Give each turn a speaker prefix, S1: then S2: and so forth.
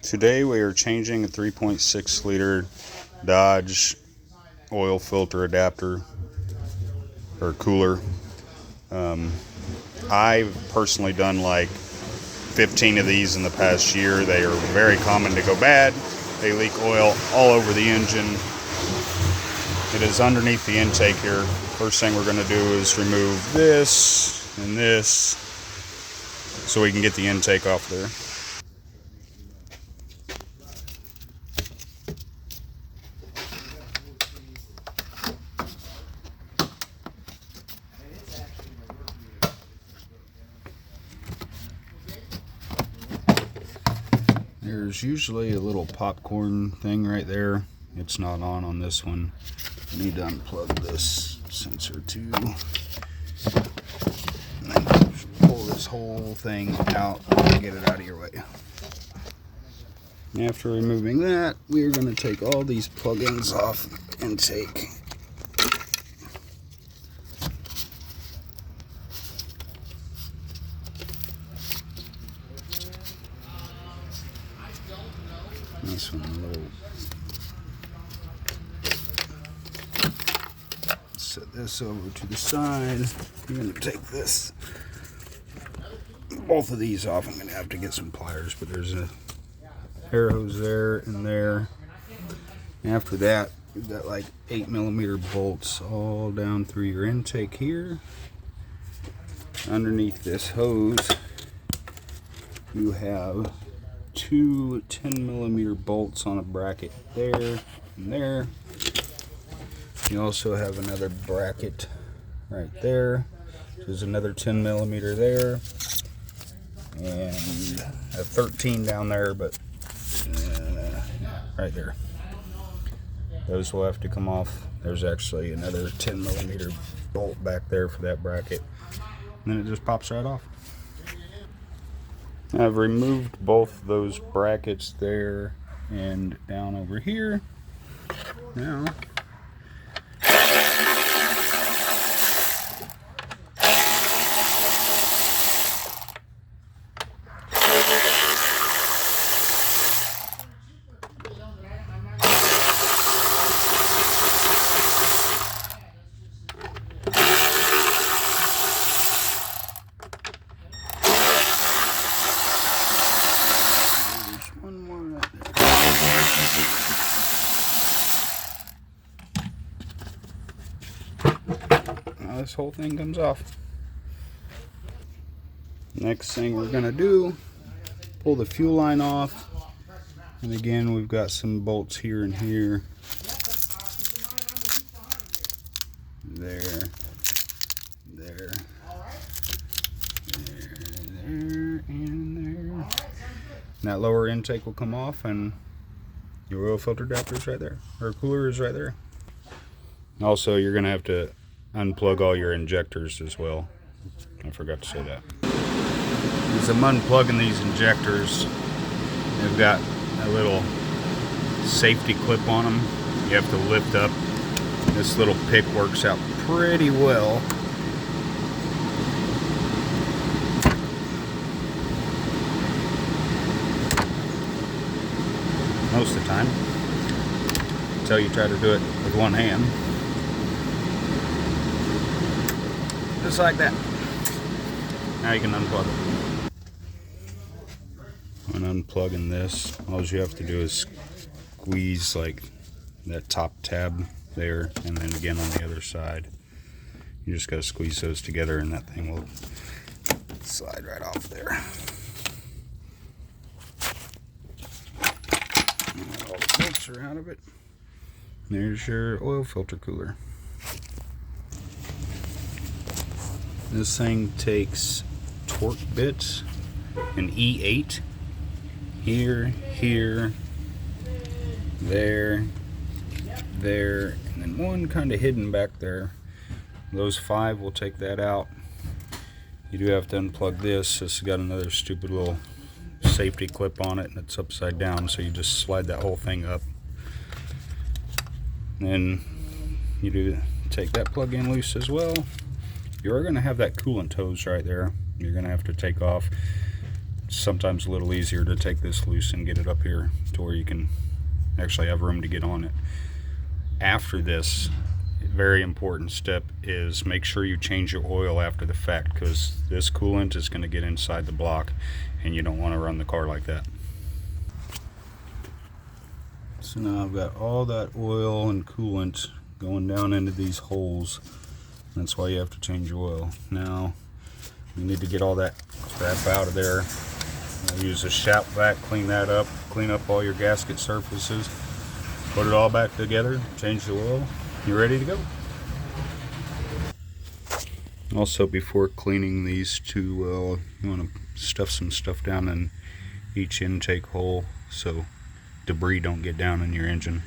S1: Today we are changing a 3.6 liter Dodge oil filter adapter or cooler. I've personally done like 15 of these in the past year. They are very common to go bad. They leak oil all over the engine. It is underneath the intake here. First thing we're going to do is remove this and this so we can get the intake off there. There's usually a little popcorn thing right there. It's not on this one. I need to unplug this sensor too. And then pull this whole thing out and get it out of your way. After removing that, we are going to take all these plugins off the intake. This one a little. Set this over to the side. I'm going to take this. Both of these off. I'm going to have to get some pliers, but there's a air hose there and there. And after that, you've got like 8mm bolts all down through your intake here. Underneath this hose, you have two 10mm bolts on a bracket there and there. You also have another bracket right there. There's another 10mm there, and a 13 down there, but right there. Those will have to come off. There's actually another 10mm bolt back there for that bracket. And then it just pops right off. I've removed both those brackets there and down over here. Now, this whole thing comes off. Next thing we're gonna do, pull the fuel line off, and again we've got some bolts here and here, there, there, and there. And that lower intake will come off, and your oil filter adapter is right there, or cooler is right there. Also, you're gonna have to unplug all your injectors as well. I forgot to say that. As I'm unplugging these injectors, they've got a little safety clip on them. You have to lift up. This little pick works out pretty well. Most of the time. Until you try to do it with one hand. Just like that. Now you can unplug it. When unplugging this, all you have to do is squeeze like that top tab there, and then again on the other side. You just gotta squeeze those together and that thing will slide right off there. And all the bolts are out of it. There's your oil filter cooler. This thing takes torque bits, an E8, here, here, there, there, and then one kind of hidden back there. Those 5 will take that out. You do have to unplug this. This has got another stupid little safety clip on it, and it's upside down, so you just slide that whole thing up. Then you do take that plug in loose as well. You're going to have that coolant hose right there. You're going to have to take off it's sometimes a little easier to take this loose and get it up here to where you can actually have room to get on it. After this, very important step is make sure you change your oil after the fact, because this coolant is going to get inside the block and you don't want to run the car like that. So now I've got all that oil and coolant going down into these holes. That's why you have to change your oil. Now you need to get all that crap out of there. I'll use a shop vac, clean that up, clean up all your gasket surfaces, put it all back together, change the oil, you're ready to go. Also, before cleaning these two well, you want to stuff some stuff down in each intake hole so debris don't get down in your engine.